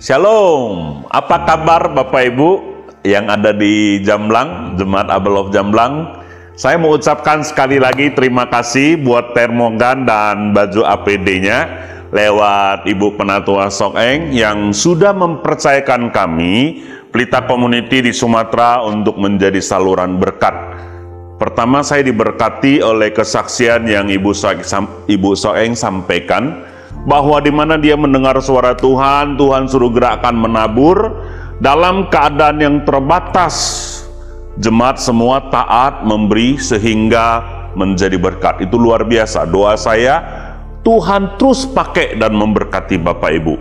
Shalom, apa kabar Bapak Ibu yang ada di Jamblang, Jemaat Abel of Jamblang? Saya mau ucapkan sekali lagi terima kasih buat termogan dan baju APD-nya lewat Ibu Penatua Sok-eng yang sudah mempercayakan kami, Pelita Community di Sumatera, untuk menjadi saluran berkat. Pertama, saya diberkati oleh kesaksian yang Ibu Sok-eng sampaikan, bahwa di mana dia mendengar suara Tuhan, Tuhan suruh gerakan menabur dalam keadaan yang terbatas. Jemaat semua taat memberi sehingga menjadi berkat. Itu luar biasa. Doa saya, Tuhan terus pakai dan memberkati Bapak Ibu.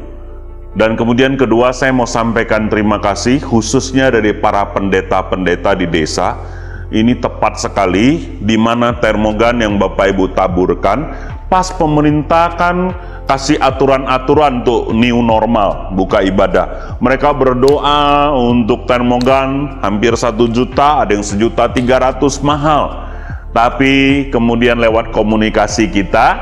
Dan kemudian kedua, saya mau sampaikan terima kasih khususnya dari para pendeta-pendeta di desa. Ini tepat sekali, di mana termogan yang Bapak Ibu taburkan pas pemerintah kan kasih aturan-aturan untuk new normal, buka ibadah. Mereka berdoa untuk termogan hampir 1 juta, ada yang 1.300.000 mahal. Tapi kemudian lewat komunikasi kita,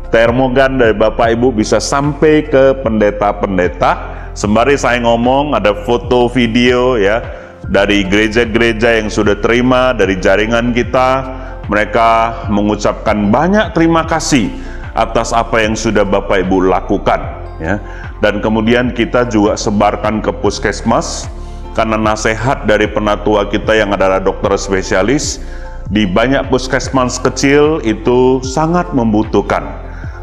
termogan dari Bapak Ibu bisa sampai ke pendeta-pendeta. Sembari saya ngomong, ada foto video ya dari gereja-gereja yang sudah terima dari jaringan kita. Mereka mengucapkan banyak terima kasih atas apa yang sudah Bapak Ibu lakukan ya. Dan kemudian kita juga sebarkan ke puskesmas, karena nasihat dari penatua kita yang adalah dokter spesialis di banyak puskesmas kecil itu sangat membutuhkan.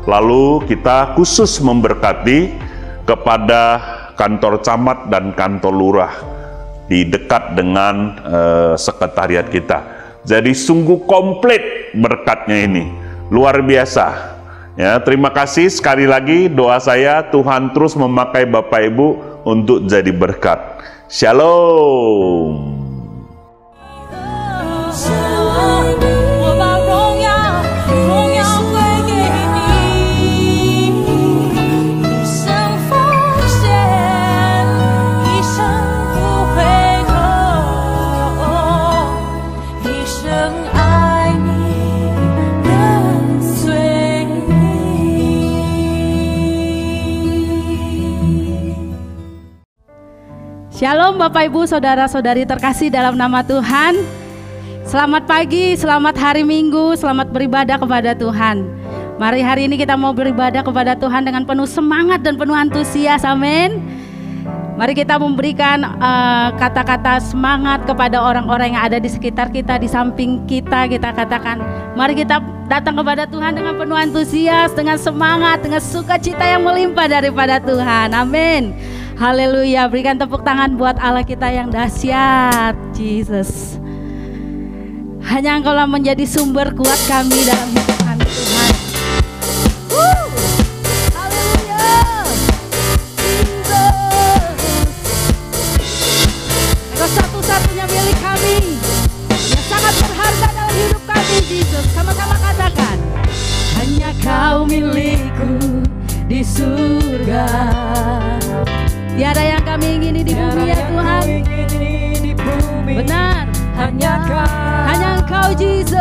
Lalu kita khusus memberkati kepada kantor camat dan kantor lurah di dekat dengan sekretariat kita. Jadi sungguh komplit berkatnya ini, luar biasa. Ya, terima kasih sekali lagi. Doa saya Tuhan terus memakai Bapak Ibu untuk jadi berkat. Shalom. Shalom Bapak Ibu, Saudara-saudari terkasih dalam nama Tuhan. Selamat pagi, selamat hari Minggu, selamat beribadah kepada Tuhan. Mari hari ini kita mau beribadah kepada Tuhan dengan penuh semangat dan penuh antusias, amin. Mari kita memberikan kata-kata semangat kepada orang-orang yang ada di sekitar kita, di samping kita. Kita katakan, mari kita datang kepada Tuhan dengan penuh antusias, dengan semangat, dengan sukacita yang melimpah daripada Tuhan, amin. Haleluya, berikan tepuk tangan buat Allah kita yang dahsyat, Jesus. Hanya Engkaulah menjadi sumber kuat kami dalam hidup kami, Tuhan. Haleluya, Jesus. Engkau satu-satunya milik kami, yang sangat berharga dalam hidup kami, Jesus. Sama-sama katakan, hanya Kau milikku di surga. Tiada yang kami ingini di bumi ya Tuhan. Benar, hanya Engkau Jesus.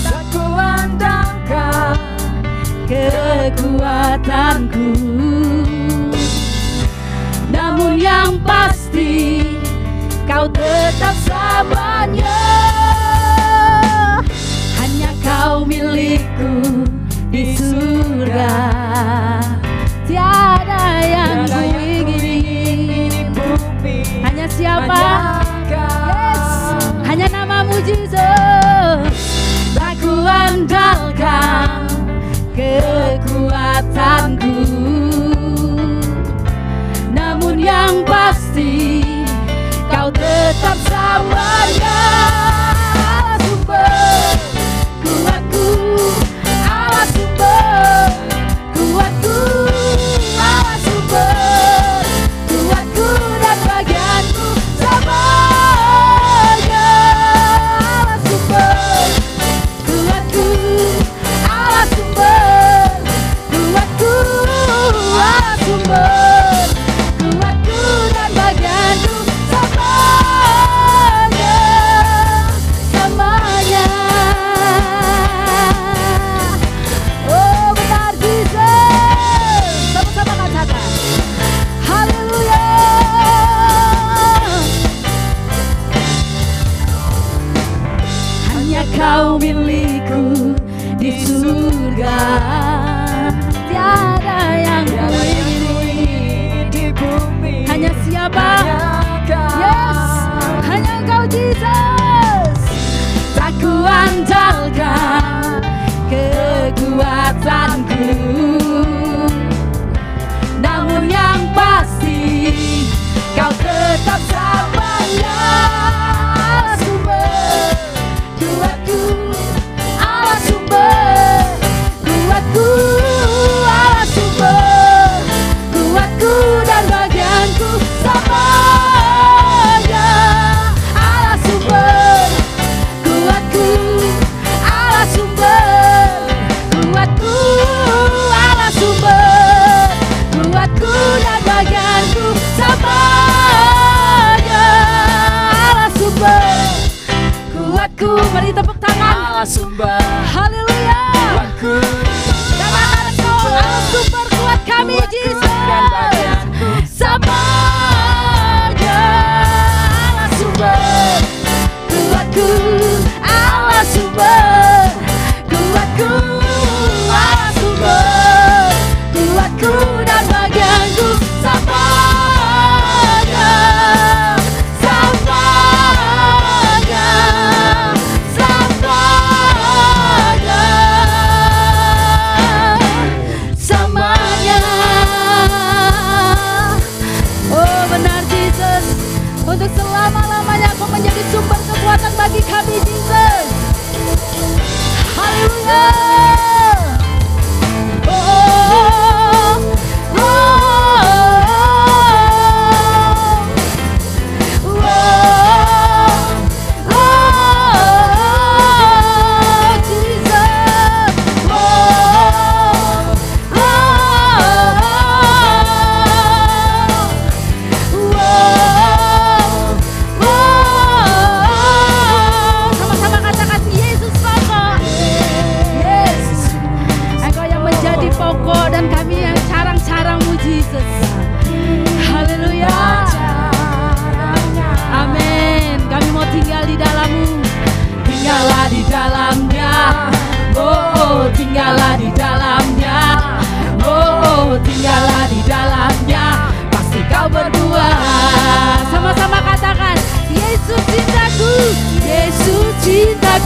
Tak kuandalkan kekuatanku, namun yang pasti Kau tetap selamanya. Hanya Kau milikku di surga. Tiada yang ku ingini di bumi. Hanya siapa? Yes, hanya namamu Jesus. Tak kuandalkan kekuatanku, namun yang pasti Kau tetap selamanya. Sumber kuatku, Allah sumber kuatku, Allah sumber kuatku dan bagianku semuanya. Allah sumber kuatku, Allah sumber kuatku, Allah sumber kuatku dan bagianku semuanya.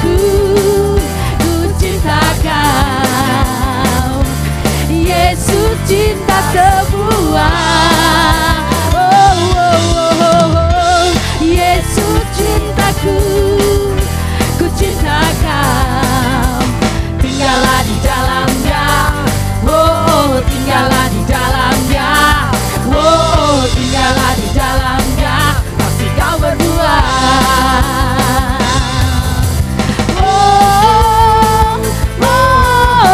cintaku, ku cinta Kau. Yesus cinta sebuah. Oh, oh, oh, oh. Yesus cintaku, ku cinta Kau. Tinggallah di dalamnya, oh, tinggallah di dalamnya, oh, tinggallah di dalamnya, pasti Kau berdua. Oh, oh,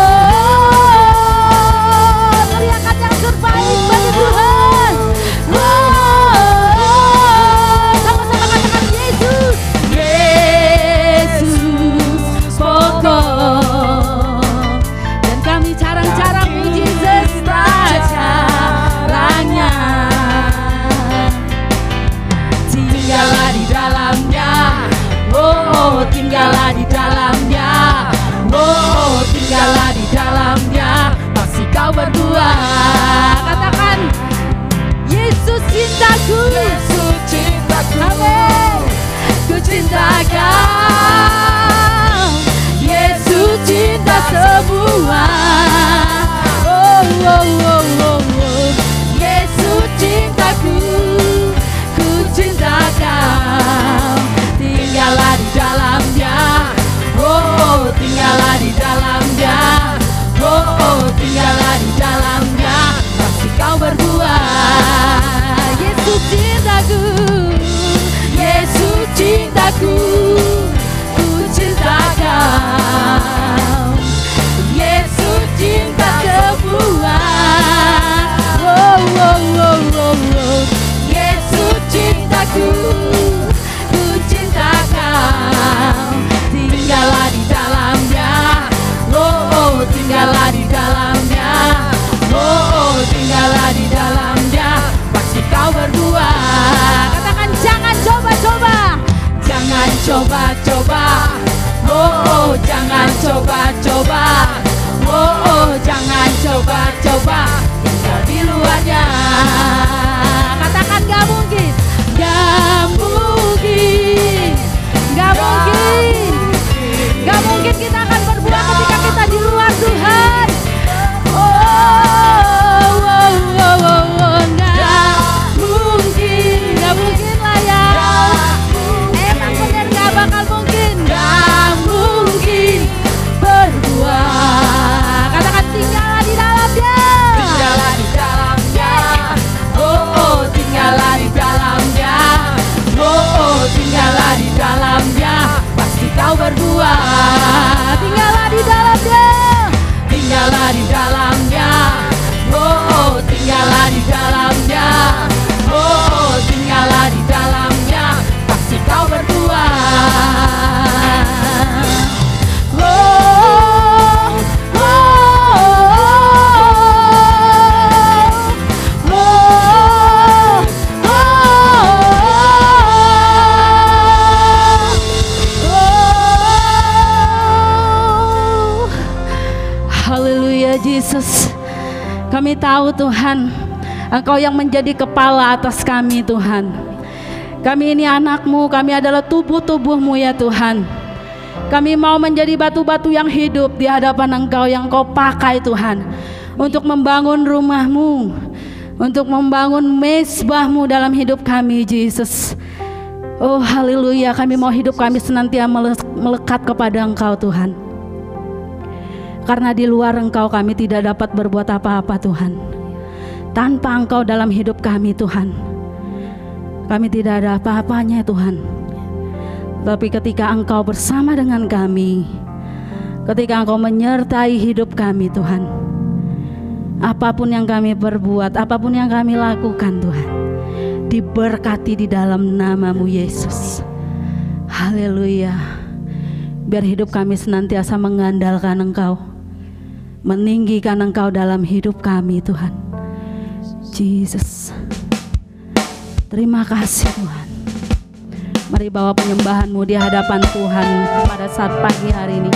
teriakan yang terbaik bagi Tuhan. Oh, sama-sama katakan Yesus, Yesus pokok. Dan kami jarang-jarang puji caranya. Tinggallah di dalamnya, oh, tinggallah di dalamnya, oh, tinggallah di dalamnya, pasti Kau berdua. Katakan Yesus cintaku, Yesus cintaku, amin, ku cinta Kau. Yesus cinta semua. Oh, oh, oh, oh, oh. Yesus cintaku, ku cinta Kau. Tinggallah di dalamnya, oh, tinggallah di dalamnya, oh, tinggallah di dalamnya, pasti Kau berdua. Yesus cintaku, Yesus cintaku, ku cinta Kau. Yesus cinta sebuah. Oh, oh, oh, oh, oh. Yesus cintaku, ku cinta Kau. Tinggallah di dalamnya, oh, tinggallah di dalamnya, oh, tinggallah di dalamnya, pasti Kau berdua. Katakan jangan coba-coba, jangan coba-coba, oh, jangan coba-coba, oh, jangan coba-coba, tinggal di luarnya. Katakan gak mungkin, gak mungkin, gak mungkin, gak mungkin kita akan berbuat ketika kita di luar Tuhan. Oh, oh, oh, oh, oh, gak mungkin lah ya. Emang bener gak bakal mungkin, gak mungkin berbuat. Katakan tinggallah di dalamnya, tinggallah di dalamnya, oh, tinggallah di dalamnya, oh, tinggallah di dalamnya, pasti Kau berbuat. Tinggallah di dalamnya, tinggallah di dalamnya, oh, tinggallah di dalamnya, oh, tinggallah di dalamnya, pasti Kau berbuat. Oh, oh, oh, oh, oh. Haleluya Yesus. Kami tahu Tuhan, Engkau yang menjadi kepala atas kami Tuhan. Kami ini anak-Mu, kami adalah tubuh-tubuh-Mu ya Tuhan. Kami mau menjadi batu-batu yang hidup di hadapan Engkau yang Kau pakai Tuhan, untuk membangun rumah-Mu, untuk membangun mezbah-Mu dalam hidup kami Yesus. Oh haleluya, kami mau hidup kami senantiasa melekat kepada Engkau Tuhan. Karena di luar Engkau kami tidak dapat berbuat apa-apa Tuhan. Tanpa Engkau dalam hidup kami Tuhan, kami tidak ada apa-apanya Tuhan. Tapi ketika Engkau bersama dengan kami, ketika Engkau menyertai hidup kami Tuhan, apapun yang kami perbuat, apapun yang kami lakukan Tuhan, diberkati di dalam nama-Mu Yesus. Haleluya. Biar hidup kami senantiasa mengandalkan Engkau, meninggikan Engkau dalam hidup kami Tuhan. Yesus, terima kasih Tuhan. Mari bawa penyembahan-Mu di hadapan Tuhan pada saat pagi hari ini.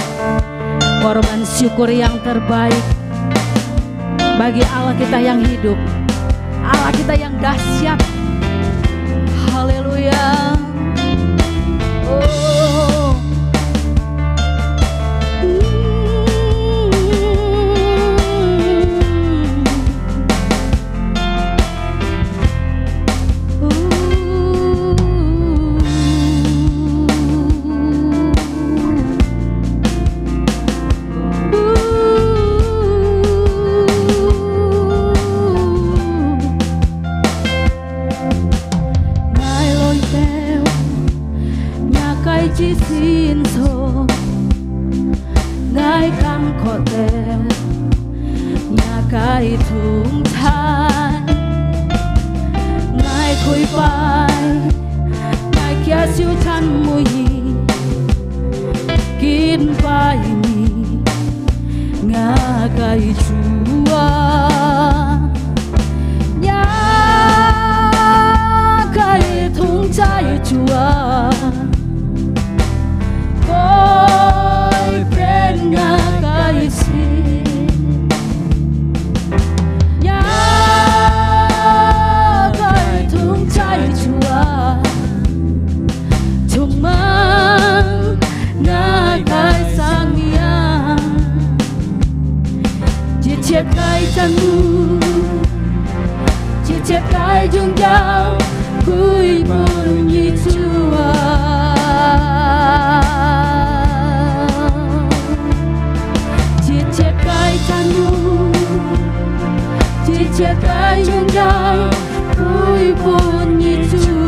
Korban syukur yang terbaik bagi Allah kita yang hidup, Allah kita yang dahsyat. Haleluya. Oh, chỉ xin rồi ngài cam có tên nhà cái thùng than ngài khôi vai ngài kia siêu chăn mùi kín vai ngà cái chúa nhà cái thùng trái chúa coi bên ngà cái xin nhà cái thùng trái chúa chung mang ngà cái sang nhà chia cái chân chia cái dung dao vui buồn như Chúa chia cái chân chia cái dung dao vui buồn như Chúa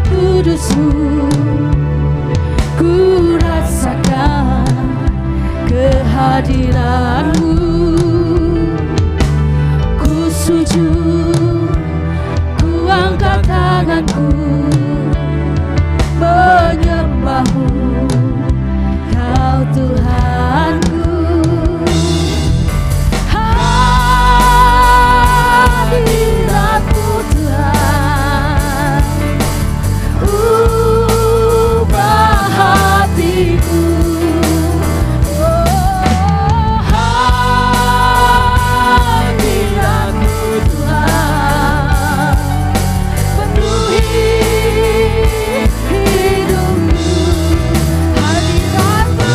Kudus-Mu, ku rasakan kehadiran-Mu. Ku sujud, ku angkat tanganku, menyembah-Mu, Kau Tuhanku. Hadirat-Mu Tuhan, ubah hatiku. Oh, hadirat-Mu Tuhan, penuhi hidupku. Hadirat-Mu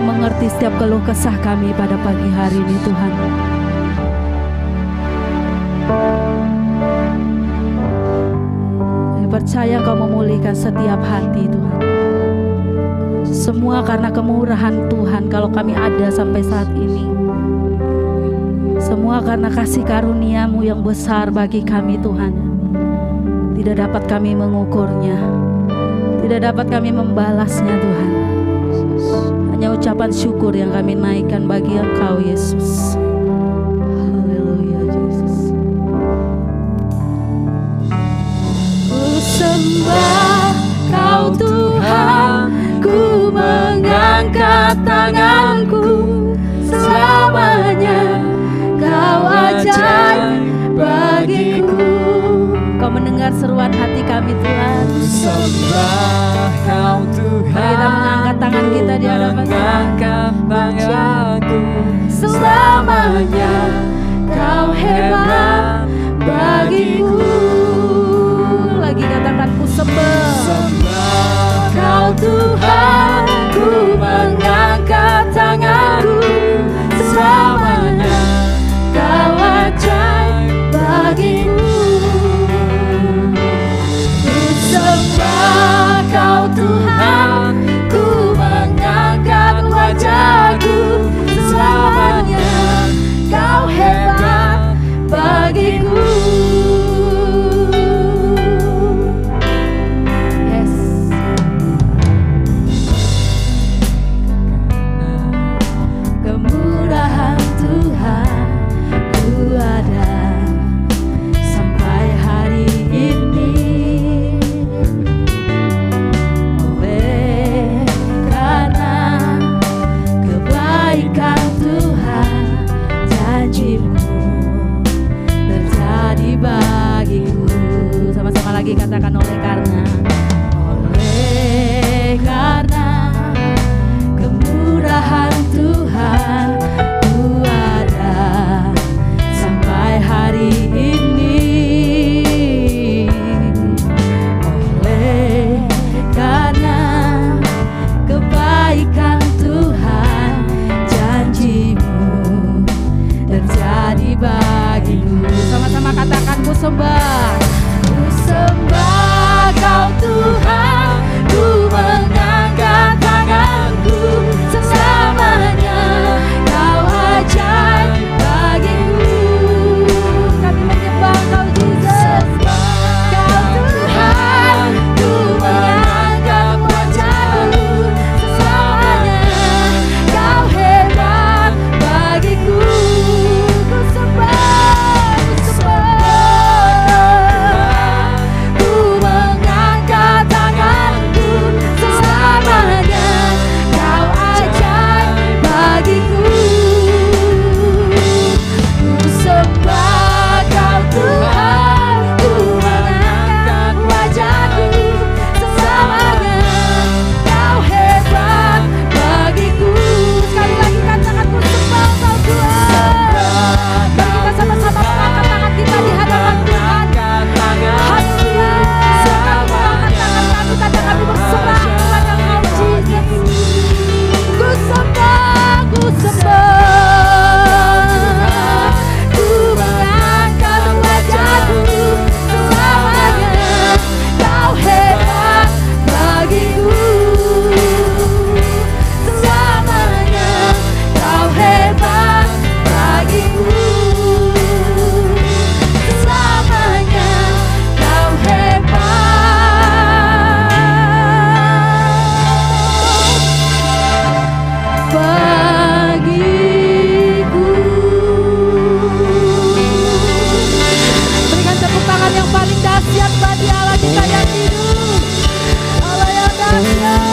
mengerti setiap keluh kesah kami pada pagi hari ini Tuhan. Kami percaya Kau memulihkan setiap hati Tuhan. Semua karena kemurahan Tuhan kalau kami ada sampai saat ini. Semua karena kasih karunia-Mu yang besar bagi kami Tuhan. Tidak dapat kami mengukurnya, tidak dapat kami membalasnya Tuhan. Hanya ucapan syukur yang kami naikkan bagi Engkau Yesus. Haleluya Yesus. Ku sembah Kau Tuhan, ku mengangkat tanganku, selamanya Kau ajaib bagiku. Kau mendengar seruan hati kami Tuhan. Ku sembah Kau Tuhan, Kita mengangkat tangan kita di hadapan Tuhan. mengangkat tanganku, selamanya Kau hebat bagiku. Lagi katakan ku sembah. Sembah Kau Tuhan, ku mengangkat tanganku, selamanya Kau ajaib bagiku. Ku sembah Kau Tuhan, ku mengangkat wajahku, selamanya Kau hebat bagiku. Yes. Kemurahan Tuhan ku ada sampai hari ini, oleh karena kebaikan Tuhan, janji-Mu terjadi bagiku. Sama-sama lagi katakan oleh karena kemurahan Tuhan ku ada sampai hari ini, oleh karena kebaikan Tuhan, janji-Mu terjadi bagiku. sama-sama katakan ku sembah. Ku sembah Kau Tuhan, ku mengangkat tanganku, selamanya Kau ajaib bagiku. Kami menyembah Kau Yesus. Kau Tuhan, ku mengangkat wajahku, selamanya Kau hebat bagiku. Ku sembah, ku mengangkat tanganku, selamanya Kau ajaib bagiku. Ku sembah Kau Tuhan, ku mengangkat wajahku, selamanya Kau hebat bagiku. Sekali lagi katakan ku sembah Kau Tuhan. Mari kita sama-sama mengangkat tangan kita di hadapan Tuhan. Haleluya. Kami mengangkat tangan kami, tanda kami berserah kepada Engkau Jesus. Ku sembah, ku mengangkat wajahku, selamanya Kau hebat bagiku. Selamanya Kau hebat bagiku. Selamanya Kau hebat bagiku. Berikan tepuk tangan yang paling dahsyat bagi Allah kita yang hidup. Allah yang dahsyat.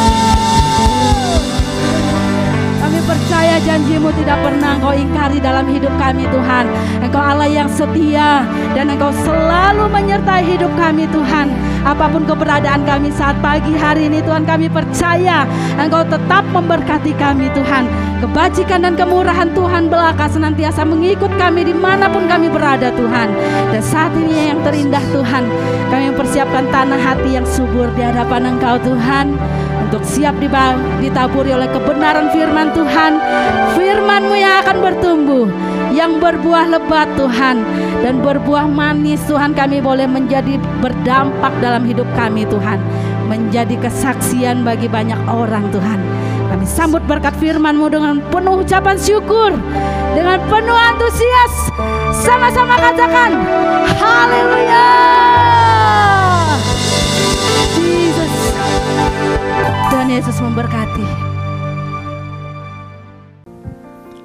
Kami percaya janji-Mu tidak pernah Engkau ingkari dalam hidup kami Tuhan. Engkau Allah yang setia dan Engkau selalu menyertai hidup kami Tuhan. Apapun keberadaan kami saat pagi hari ini Tuhan, kami percaya Engkau tetap memberkati kami Tuhan. Kebajikan dan kemurahan Tuhan belaka senantiasa mengikut kami dimanapun kami berada Tuhan. Dan saat ini yang terindah Tuhan, kami mempersiapkan tanah hati yang subur di hadapan Engkau Tuhan, untuk siap ditaburi oleh kebenaran firman Tuhan. Firman-Mu yang akan bertumbuh, yang berbuah lebat Tuhan, dan berbuah manis Tuhan. Kami boleh menjadi berdampak dalam hidup kami Tuhan, menjadi kesaksian bagi banyak orang Tuhan. Kami Kami sambut berkat firman-Mu dengan penuh ucapan syukur, dengan penuh antusias. Sama-sama katakan haleluya. Jesus. Tuhan Yesus memberkati.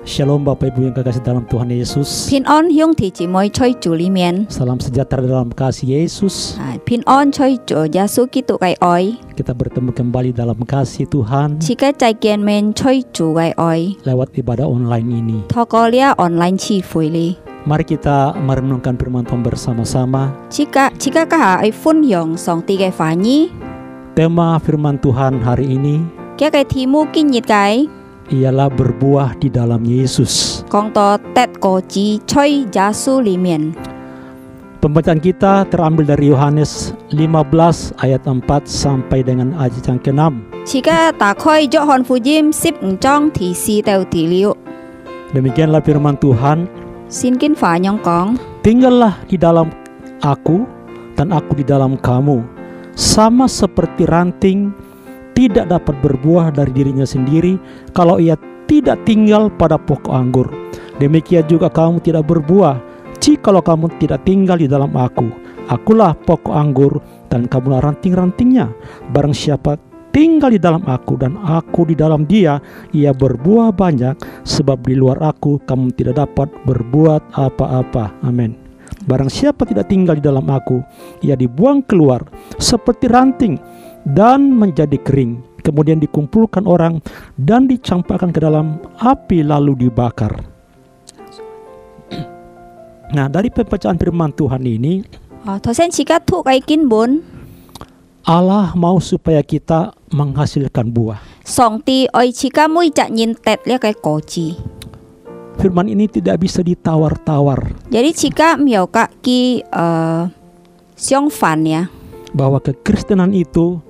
Shalom Bapak Ibu yang kekasih dalam Tuhan Yesus. 平安兄弟姊妹吹主裏面， Salam sejahtera dalam kasih Yesus. 平安吹主耶穌基督嘅愛， Kita bertemu kembali dalam kasih Tuhan 自己再見面吹主嘅愛， lewat ibadah online ini. 透過呢個 online 詞彙呢， Mari kita merenungkan firman Tuhan bersama-sama. 自己家下去分享上帝嘅話語， Tema firman Tuhan hari ini 嘅嘅題目今日嘅 ialah berbuah di dalam Yesus. 講到得果子吹耶穌裏面， Pembacaan kita terambil dari Yohanes 15 ayat 4 sampai dengan ayat yang ke-6. 自己打開約翰福音15章第4到第6， Demikianlah firman Tuhan, 聖經話樣講， tinggallah di dalam aku dan aku di dalam kamu. Sama seperti ranting tidak dapat berbuah dari dirinya sendiri kalau ia tidak tinggal pada pokok anggur. Demikian juga kamu tidak berbuah jikalau kamu tidak tinggal di dalam aku. Akulah pokok anggur dan kamulah ranting-rantingnya. Barang siapa tinggal di dalam aku dan aku di dalam dia, ia berbuah banyak, sebab di luar aku kamu tidak dapat berbuat apa-apa. Amin. Barang siapa tidak tinggal di dalam aku, ia dibuang keluar seperti ranting dan menjadi kering, kemudian dikumpulkan orang dan dicampakkan ke dalam api lalu dibakar. Nah, dari pembacaan firman Tuhan ini, 頭先自己讀嘅經文， Allah mau supaya kita menghasilkan buah. 上帝愛自己每隻人得呢個果子。 Firman ini tidak bisa ditawar-tawar, Jadi jika mioka ki siang fan ya. bahwa kekristenan itu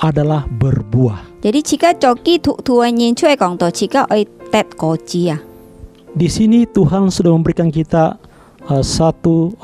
adalah berbuah. Jadi jika coki tuan yin cuy kong to jika oi tet koji ya. Di sini Tuhan sudah memberikan kita satu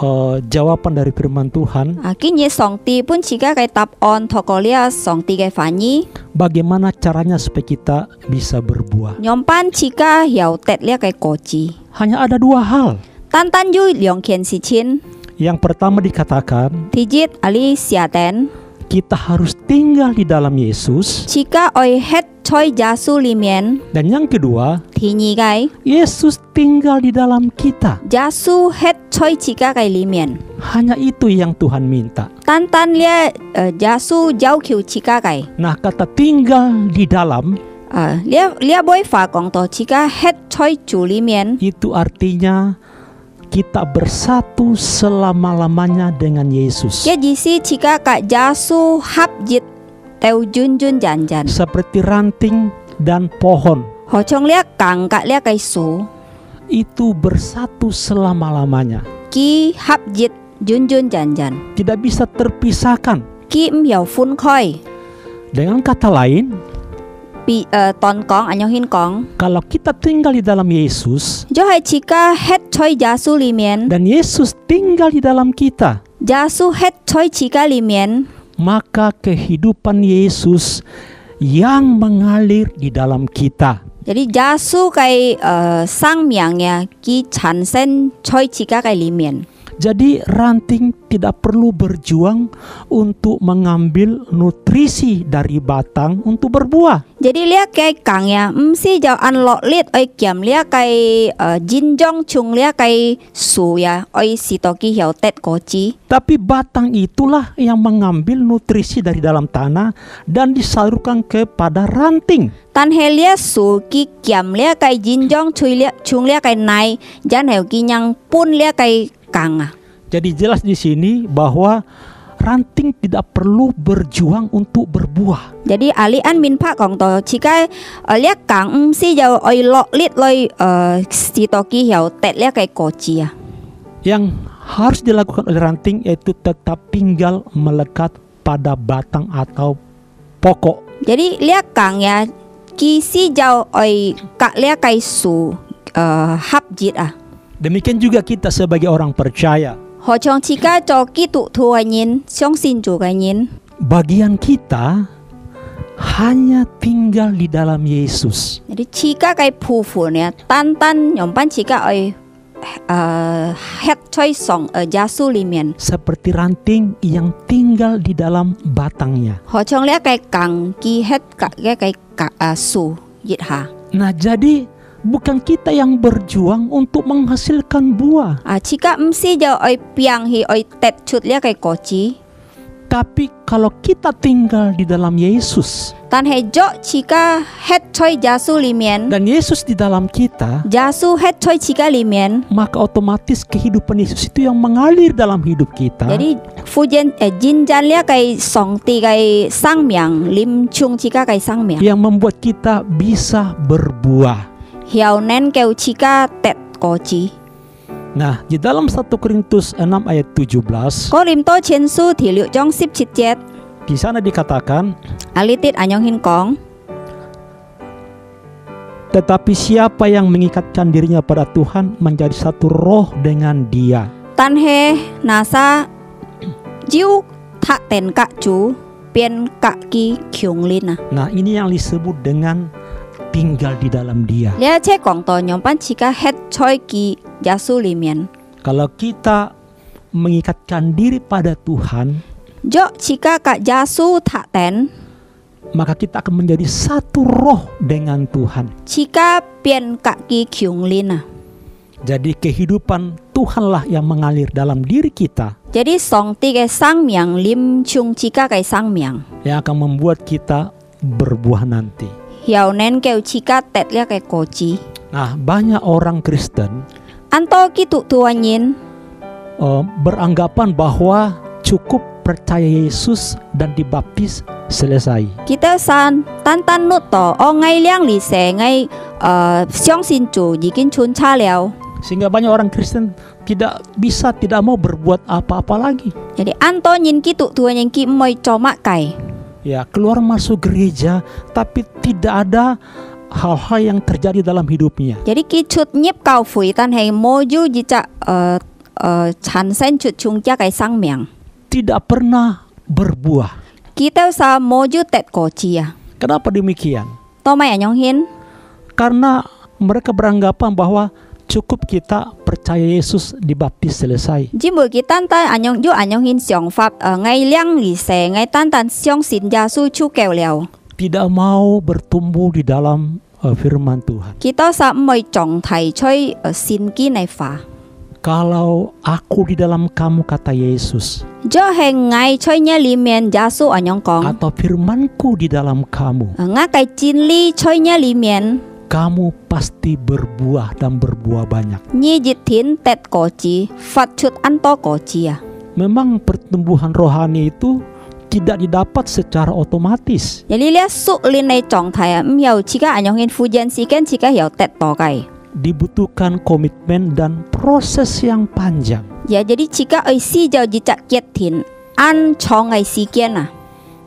jawaban dari firman Tuhan. Kini song ti pun jika kai tap on tokolia song ti kai fanyi. Bagaimana caranya supaya kita bisa berbuah? Nyompan jika yau tet lia kai koji. Hanya ada dua hal. Tan tan yu liong kian si chin. Yang pertama dikatakan, Tijit ali siaten. kita harus tinggal di dalam Yesus. Jika oi het choi jasu limien. Dan yang kedua, Tinyi kai. Yesus tinggal di dalam kita. Jasu het choi jika kai limien. Hanya itu yang Tuhan minta. Tan tan lia jasu jauh kiu jika kai. Nah, kata tinggal di dalam Lia boy fa kong to jika het choi ju limien. itu artinya kita bersatu selama-lamanya dengan Yesus. Ya jisi jika kak jasu hap jit teu jun jun jan jan. Seperti ranting dan pohon, Ho chong lia kang kak lia kai su. itu bersatu selama-lamanya. Ki hap jit jun jun jan jan. Tidak bisa terpisahkan. Ki miao fun koi. Dengan kata lain, Pi ton kong anyo hin kong. kalau kita tinggal di dalam Yesus Jo hai jika het choi jasu limien. dan Yesus tinggal di dalam kita, Jasu het choi jika limien. maka kehidupan Yesus yang mengalir di dalam kita. Jadi jasu kai sang miangnya ki chan sen choi jika kai limien. Jadi ranting tidak perlu berjuang untuk mengambil nutrisi dari batang untuk berbuah. Jadi lia kai kang ya, si jau an lo lit oi kiam lia kai jinjong chung lia kai su ya, oi sitoki hiao tet koji. Tapi batang itulah yang mengambil nutrisi dari dalam tanah dan disalurkan kepada ranting. Tan he lia su ki kiam lia kai jinjong chung lia kai nai, jan heo ki nyang pun lia kai kang. Jadi jelas di sini bahwa ranting tidak perlu berjuang untuk berbuah. Jadi alian min pak kong to jika lia kang si jau oi lo lit loi sitoki hiao tet lia kai koji ya. Yang harus dilakukan oleh ranting yaitu tetap tinggal melekat pada batang atau pokok. Jadi lia kang ya ki si jau oi kak lia kai su hap jit ah. Demikian juga kita sebagai orang percaya. Ho chong jika coki tu tuan yin, xiong sin ju kan yin. Bagian kita hanya tinggal di dalam Yesus. Jadi jika kai pufulnya tantan nyompan jika oi het choi song Yesus limen. Seperti ranting yang tinggal di dalam batangnya. Ho chong lia kai kang ki het kai su yit ha. Nah, jadi bukan kita yang berjuang untuk menghasilkan buah, Jika msi jauh oi piang hi oi tet cut lia kai koci. tapi kalau kita tinggal di dalam Yesus Tan hejo jika het choi Yesus limen. dan Yesus di dalam kita, Yesus het choi jika limen. maka otomatis kehidupan Yesus itu yang mengalir dalam hidup kita. Jadi fujian jinjan lia kai song ti kai sang miang lim chung jika kai sang miang. yang membuat kita bisa berbuah. Hiao nen keu jika tet koci. Nah, di dalam 1 Korintus 6 ayat 17, Ko lim to chen su thi liu jong sip chit jet. di sana dikatakan, Alitit anyong hin kong. tetapi siapa yang mengikatkan dirinya pada Tuhan menjadi satu roh dengan Dia. Tan he nasa jiu tak ten kak cu pien kak ki kyung lin. Nah, ini yang disebut dengan tinggal di dalam Dia. Lia che kong to nyompan jika het choi ki Yesus limen. Kalau kita mengikatkan diri pada Tuhan, Jo jika kak Yesus tak ten. maka kita akan menjadi satu roh dengan Tuhan. Jika pien kak ki kyung lin. Jadi kehidupan Tuhanlah yang mengalir dalam diri kita, Jadi song ti kai sang miang lim chung jika kai sang miang. yang akan membuat kita berbuah nanti. Hiao nen keu jika tet lia kai koci. Nah, banyak orang Kristen Anto ki tu tuanyin. beranggapan bahwa cukup percaya Yesus dan dibaptis selesai. Kita san tan tan nut to o ngai liang li se ngai xiong sin chu jikin chun cha liao. Sehingga banyak orang Kristen tidak mau berbuat apa-apa lagi. Jadi anto nyin ki tu tuanyin ki moi comak kai. Ya, keluar masuk gereja tapi tidak ada hal-hal yang terjadi dalam hidupnya. Jadi ki chut nyip kau fui tan hei moju jica chan sen chut chung cha kai sang miang. Tidak pernah berbuah. Kita sa moju tet koci ya. Kenapa demikian? To mai anyong hin. Karena mereka beranggapan bahwa cukup kita percaya Yesus dibaptis selesai. Jimbul ki tan tan anyong ju anyong hin xiong fap ngai liang li se ngai tan tan xiong sin Yesu chu keu liao. Tidak mau bertumbuh di dalam firman Tuhan. Kita sa moi chong thai choi sin ki nai fa. Kalau aku di dalam kamu, kata Yesus, Jo heng ngai choi nya li mien Yesu anyong kong. atau firmanku di dalam kamu, Nga kai jin li choi nya li mien. kamu pasti berbuah dan berbuah banyak. Nyi jit tin tet koci. Fat chut anto koci ya. Memang pertumbuhan rohani itu tidak didapat secara otomatis. Jadi lihat su lin nai chong thai miao jika anyong hin fujian siken jika hiao tet to kai. Dibutuhkan komitmen dan proses yang panjang. Ya jadi jika oi si jauh jicak kiet tin an chong ai siken nah.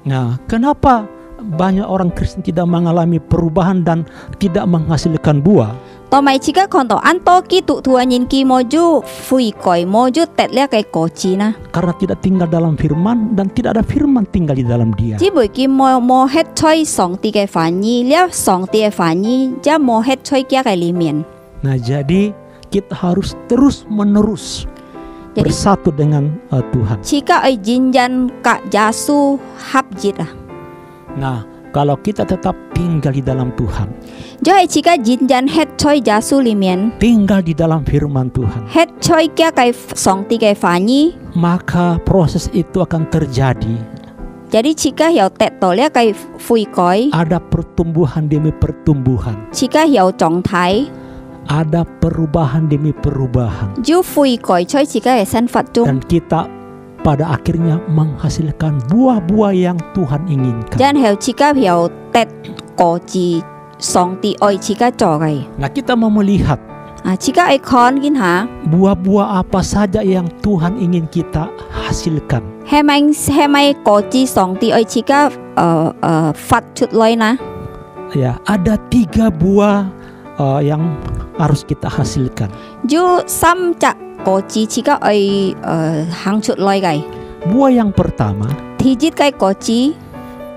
Nah, kenapa banyak orang Kristen tidak mengalami perubahan dan tidak menghasilkan buah? Tomai jika konto anto ki tu tuanyin ki moju fui koi moju tet lia kai koci na. Karena tidak tinggal dalam firman dan tidak ada firman tinggal di dalam dia. Jibui ki mo het choi song ti kai fanyi lia song ti kai fanyi ja mo het choi kia kai limien. Nah, jadi kita harus terus menerus Jadi bersatu dengan Tuhan. jika oi jinjan kak Yesus hap jit ah. Nah, kalau kita tetap tinggal di dalam Tuhan, Joi jika jinjan het choi Yesus limien. tinggal di dalam firman Tuhan, Het choi kia kai song ti kai fanyi. maka proses itu akan terjadi. Jadi jika hiao tet to lia kai fui koi. Ada pertumbuhan demi pertumbuhan, Jika hiao chong thai. ada perubahan demi perubahan, Ju fui koi choi jika kai san fat chung. dan kita pada akhirnya menghasilkan buah-buah yang Tuhan inginkan. Jan heo jika hiao tet koci song ti oi jika cho kai. Nah, kita mau melihat Jika oi kon gin ha. buah-buah apa saja yang Tuhan ingin kita hasilkan. Hemai koci song ti oi jika fat chut loi na. Ya, ada 3 buah yang harus kita hasilkan. Ju sam cak koci jika oi hang chut loi kai. Buah yang pertama Tijit kai koci.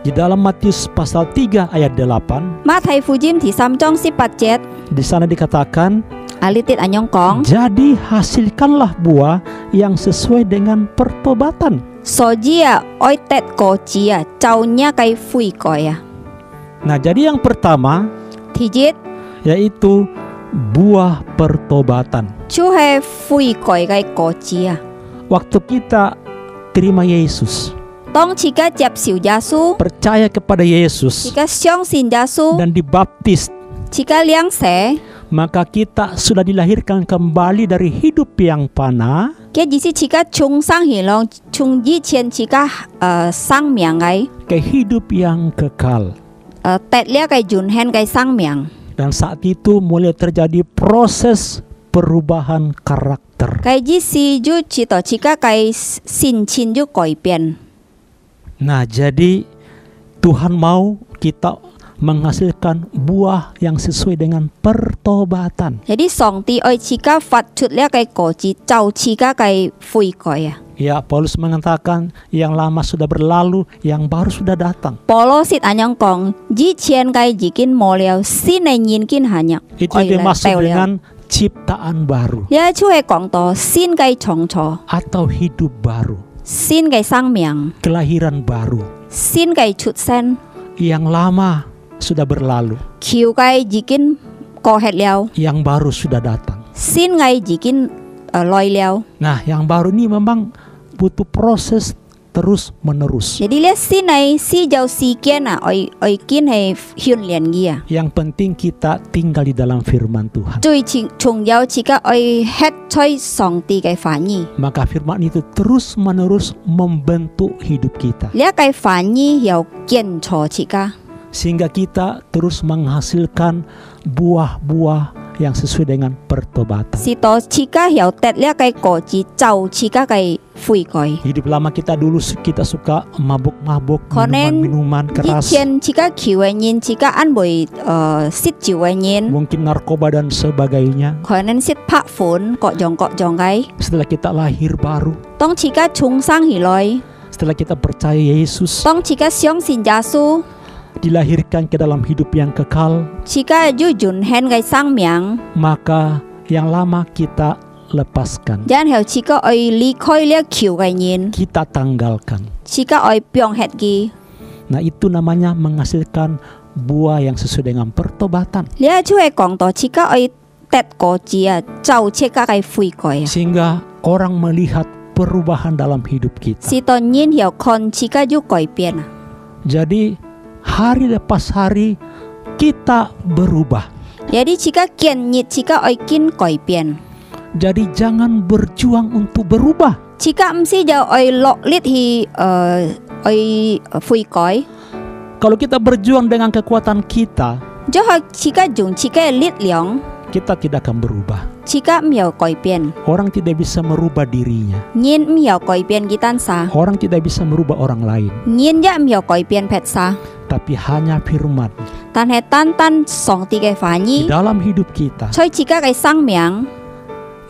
Di dalam Matius pasal 3 ayat 8, 馬太福音第3章18節， di sana dikatakan, 呢節安樣講， jadi hasilkanlah buah yang sesuai dengan pertobatan. 所以愛得果子就呢個悔改。 Nah, jadi yang pertama 第一 yaitu buah pertobatan. 就係悔改嘅果子。 Waktu kita terima Yesus, 當自己接受耶穌， percaya kepada 自 Yesus 己相信耶穌， dan dibaptis, 自己領洗， maka kita sudah dilahirkan kembali dari hidup yang fana 嘅意思自己重生起來，從以前自己生命嘅 ke hidup yang kekal. 得了嘅永恆嘅生命。 Dan saat itu mulai terjadi proses perubahan karakter. 嘅意思就知道自己嘅性情就改變。 Nah, jadi Tuhan mau kita menghasilkan buah yang sesuai dengan pertobatan. Jadi 上帝愛自己發出呢個果子，就自己嘅悔改。 Ya, Paulus mengatakan yang lama sudah berlalu, yang baru sudah datang. 保羅是咁樣講，以前嘅已經冇了，新嘅已經係入 Itu dimaksud dengan ciptaan baru 呢就係講到新嘅創造、 atau hidup baru, 新嘅生命、 kelahiran baru. 新嘅出生， Yang lama sudah berlalu, 舊嘅已經過去了， yang baru sudah datang. 新嘅已經來了。 Nah, yang baru ini memang butuh proses terus menerus. Jadi 呢新嘅是就時間愛見係訓練嘅。 Yang penting kita tinggal di dalam firman Tuhan. 最重要自己愛吃取上帝嘅話語， Maka firman itu terus menerus membentuk hidup kita. 呢個話語要建造自己。 Sehingga kita terus menghasilkan buah-buah yang sesuai dengan pertobatan. 是到自己有得呢個果子，就自己嘅悔改。 Hidup lama kita dulu kita suka mabuk-mabuk, Konen, minuman-minuman 以 keras, 前自己求嘅人，自己安慰食酒嘅人， mungkin narkoba dan sebagainya. 可能食拍款各樣嘅。 Setelah kita lahir baru, 當自己重生起來， setelah kita percaya Yesus, 當自己相信耶穌， dilahirkan ke dalam hidup yang kekal, 自己有永恆嘅生命， maka yang lama kita lepaskan, 然後自己愛離開呢求嘅人， kita tanggalkan. 自己愛變黑嘅。 Nah, itu namanya menghasilkan buah yang sesuai dengan pertobatan. 呢就係講到自己愛得果子就自己嘅悔改。 Sehingga orang melihat perubahan dalam hidup kita. 是到人要看自己有改變。 Jadi hari lepas hari kita berubah. Jadi jika kian nyit jika oi kin koi pian. Jadi jangan berjuang untuk berubah. Jika msi jauh oi lok lit hi oi fui koi. Kalau kita berjuang dengan kekuatan kita, Jauh jika jung jika lit liang kita tidak akan berubah. jika miao koi pian. Orang tidak bisa merubah dirinya. Nyin miao koi pian kitan sa. Orang tidak bisa merubah orang lain. Nyin ya miao koi pian pet sa. Tapi hanya firman Tan he tan song ti kai fa di nyi. dalam hidup kita. Choi jika kai sang miang.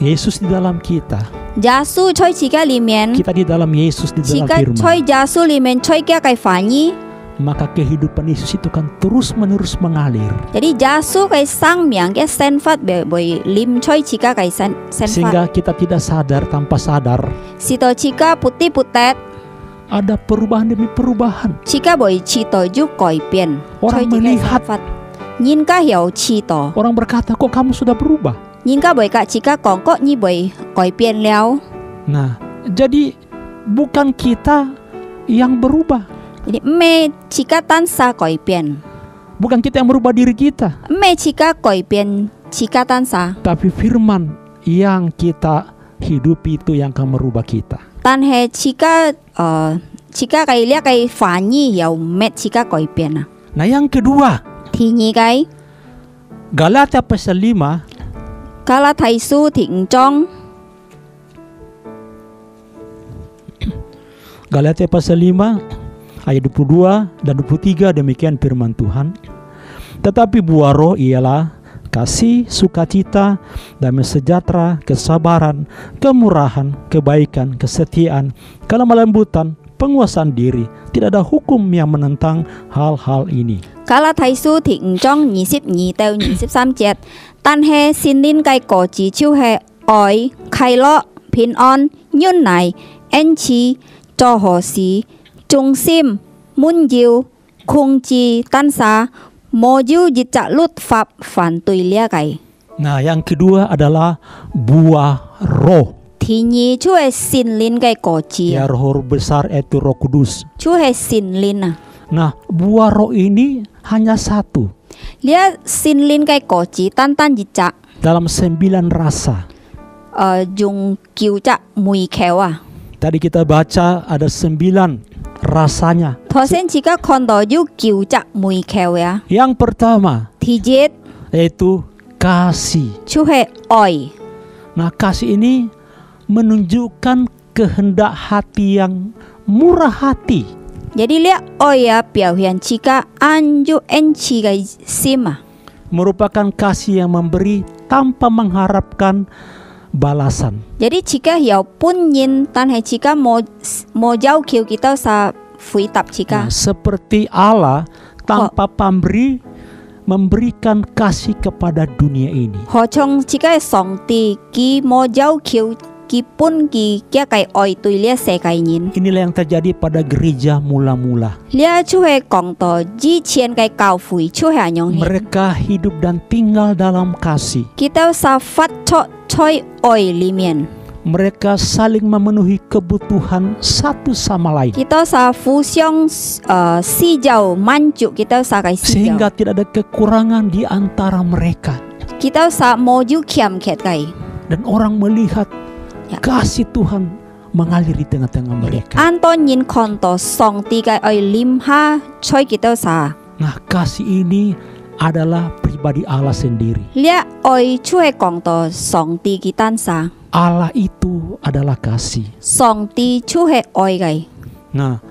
Yesus di dalam kita. Jasu choi jika li mian. Kita di dalam Yesus, di dalam Jika firman. choi jasu li mian choi kia kai fa nyi. Maka kehidupan Yesus itu kan terus menerus mengalir. Jadi jasu kai sang miang kia sen fat boy lim choi jika kai sen fat. Sehingga kita tidak sadar, tanpa sadar Sito jika putih putet. ada perubahan demi perubahan. Jika boy cito ju koi pian. Orang melihat. Nyin ka hiao cito. Orang berkata, kok kamu sudah berubah? Nyin ka boy ka jika kongkok nyi boy koi pian liao. Nah, jadi bukan kita yang berubah. Jadi me jika tansa koi pian. Bukan kita yang merubah diri kita. Me jika koi pian jika tansa. Tapi firman yang kita hidupi itu yang akan merubah kita. Tan he jika kai lia kai fa nyi hiao met jika koi pian. Nah, yang kedua, Thì nyi kai Galatia pasal 5 kala thai su thịnh trong. Galatia pasal 5 ayat 22 dan 23, demikian firman Tuhan. Tetapi buah roh ialah kasih, sukacita, damai sejahtera, kesabaran, kemurahan, kebaikan, kesetiaan, kelemah lembutan, penguasaan diri. Tidak ada hukum yang menentang hal-hal ini. 加拉太書第5章22到23節，但係善念嘅果子就係愛、快樂、平安、忍耐、恩慈、做好事、忠心、滿有、控制、單殺，沒有一則律法反對呢個。 Nah, yang kedua adalah buah roh. 第二就係善念嘅果子， Ya, roh besar itu Roh Kudus. 就係善念啊。 Nah, buah roh ini hanya satu 呢善念嘅果子單單一隻， dalam 9 rasa. 用叫隻梅橋啊。 Tadi kita baca ada 9 rasanya. 頭先自己看到有叫隻梅橋啊。 Yang pertama 第一 yaitu kasih. 就係愛。 Nah, kasih ini menunjukkan kehendak hati yang murah hati. Jadi lihat ya 表現自己按照恩慈嘅心啊， Merupakan kasih yang memberi tanpa mengharapkan balasan. Jadi jika 有本應，但係自己冇要求kita sa 回答自己。 Nah, seperti Allah tanpa pamrih memberikan kasih kepada dunia ini. 何從自己嘅上帝，佢冇要求，佢本佢嘅愛對呢世界人。 Inilah yang terjadi pada gereja mula-mula. 呢就係講到之前嘅教會就係咁樣。 Mereka hidup dan tinggal dalam kasih. Kita sa 發出在愛裡面， Mereka saling memenuhi kebutuhan satu sama lain. kita sa 互相施救滿足kita sa 嘅施救。 Sehingga tidak ada kekurangan di antara mereka. Kita sa mau ju kiam ket kai. Dan orang melihat Ya. kasih Tuhan mengalir di tengah-tengah mereka. Anton yin konto song tiga oi lim ha choi kita sa. Nah, kasih ini adalah pribadi Allah sendiri. Lia oi chue konto song ti kitan sa. Allah itu adalah kasih. Song ti chue oi kai. Nah,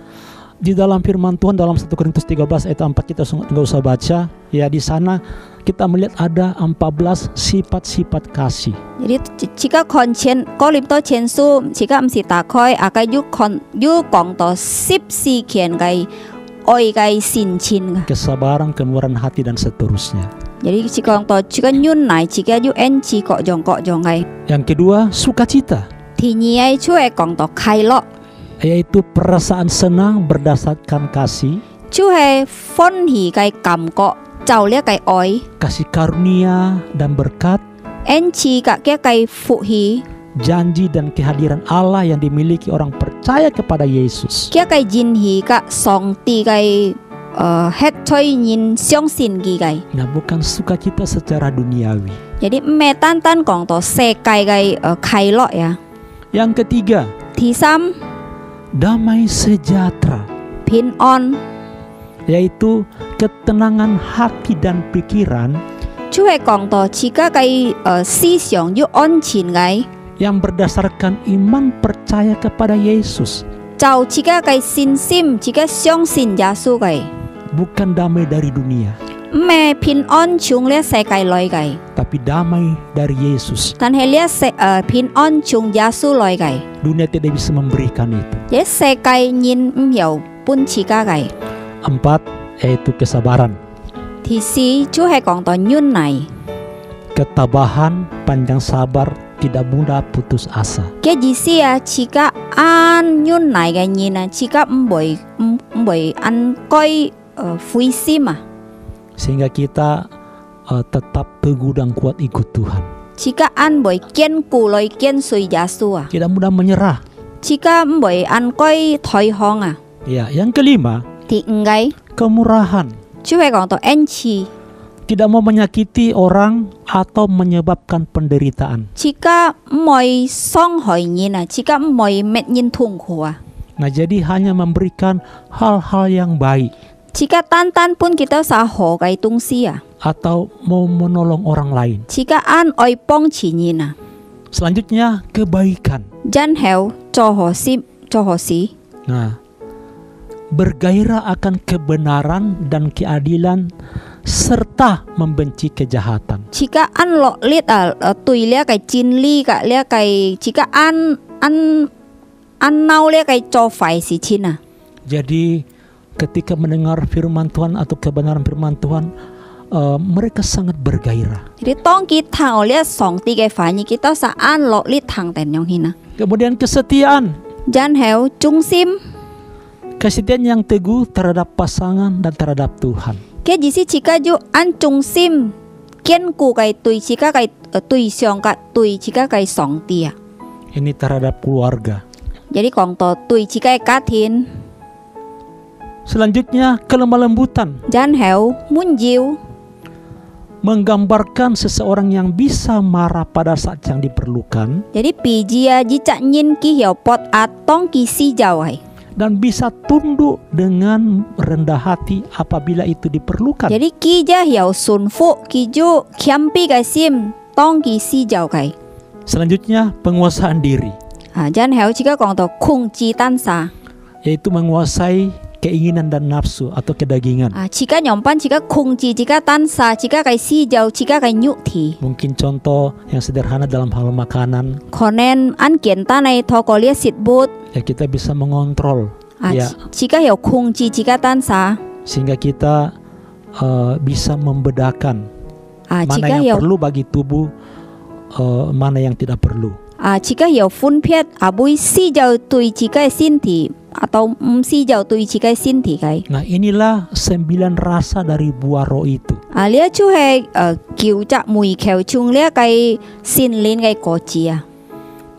di dalam firman Tuhan dalam 1 Korintus 13 ayat 4 kita nggak usah baca. Ya, di sana kita melihat ada 14 sifat-sifat kasih. Jadi jika konchen Korinto chensu jika mesti takoy akai yu konto sip si kian kai oi kai sin chin. Kesabaran, kemurahan hati dan seterusnya. Jadi jika konto jika nyun nai jika yu en chi kok jong kai. Yang kedua, sukacita, Thì nhì ai chue konto khai lo. yaitu perasaan senang berdasarkan kasih, Chue fon hi kai kam kok chau lia kai oi. kasih karunia dan berkat, En chi ka kia kai phụ hi. janji dan kehadiran Allah yang dimiliki orang percaya kepada Yesus. Kia kai jin hi ka song ti kai het choi yin xiong sin gi kai. Nah, bukan sukacita secara duniawi. Jadi me tan tan kong to se kai kai khai lo ya. Yang ketiga, Thì sam damai sejahtera, pin on. yaitu ketenangan hati dan pikiran Chue kong to chika kai si xiong yu on chin kai. yang berdasarkan iman percaya kepada Yesus. Chau chika kai sin sim chika xiong sin Yesu kai. Bukan damai dari dunia, Me pin on chung lia se kai loi kai. tapi damai dari Yesus. Tan he lia se pin on chung Yesu loi kai. Dunia tidak bisa memberikan itu. Jadi se kai yin hiểu pun chika kai. 4, yaitu kesabaran, Thì si chú hay còn tỏ nhún này. ketabahan, panjang sabar, tidak mudah putus asa. Cái gì si à chỉ cả ăn nhún này cái nhìn à chỉ cả bởi ăn coi phui sim à. Sehingga kita tetap teguh dan kuat ikut Tuhan. Chỉ cả ăn bởi kiên cù lôi kiên suy Yesu à. Tidak mudah menyerah. Chỉ cả bởi ăn coi thoi hong à. Ya, yang kelima, Thì enggak. kemurahan. Chú hay còn tỏ en chi. Tidak mau menyakiti orang atau menyebabkan penderitaan. Chỉ cả mọi song hỏi nhìn à chỉ cả mọi mệt nhìn thùng khổ à. Nah, jadi hanya memberikan hal-hal yang baik Chỉ cả tan tan pun kita sa ho cái tung si à. atau mau menolong orang lain. Chỉ cả ăn oi pong chỉ nhìn à. Selanjutnya, kebaikan. Jan heo cho ho si. Nah, bergairah akan kebenaran dan keadilan serta membenci kejahatan. Jika an lo liat tui lia kai chin li ka lia kai jika an ăn nau lia cái cho phải si chin à. Jadi ketika mendengar firman Tuhan atau kebenaran firman Tuhan, mereka sangat bergairah. Jadi tong kita lia song ti cái phải như kita sa an lo li thang ten yong hina. Kemudian kesetiaan. Jan heo trung sim. Kesetiaan yang teguh terhadap pasangan dan terhadap Tuhan. Cái gì si chika ju an trung sim kiên固cái tùy chika cái tùy xiong cái tùy chika cái song ti à. Ini terhadap keluarga. Jadi kong to tùy chika cái cá thiên. Selanjutnya kelemah lembutan. Jan heo mun jiu. Menggambarkan seseorang yang bisa marah pada saat yang diperlukan. Jadi pijia ji cak nyin ki hiao pot atong ki si jawai. Dan bisa tunduk dengan rendah hati apabila itu diperlukan. Jadi ki ja hiao sun fu ki ju kiampi kai sim tong ki si jaw kai. Selanjutnya penguasaan diri. Jan heo chika kong to kung ji tan sa. Yaitu menguasai keinginan dan nafsu atau kedagingan. Chika nyompan chika kung ji chika tan sa chika kai si jaw chika kai nyu thi. Mungkin contoh yang sederhana dalam hal makanan. Konen an kian tanai to ko lia sit but. Ya kita bisa mengontrol. Ya. Chika hiao kung ji chika tan sa. Sehingga kita bisa membedakan mana yang perlu bagi tubuh, mana yang tidak perlu. Chika hiao fun piet abui si jaw tui chika sin thi atau si jaw tui chika sin thi kai. Nah, inilah 9 rasa dari buah roh itu. Lia chu he kiu cak mui keu chung lia kai sin lin kai koci ya.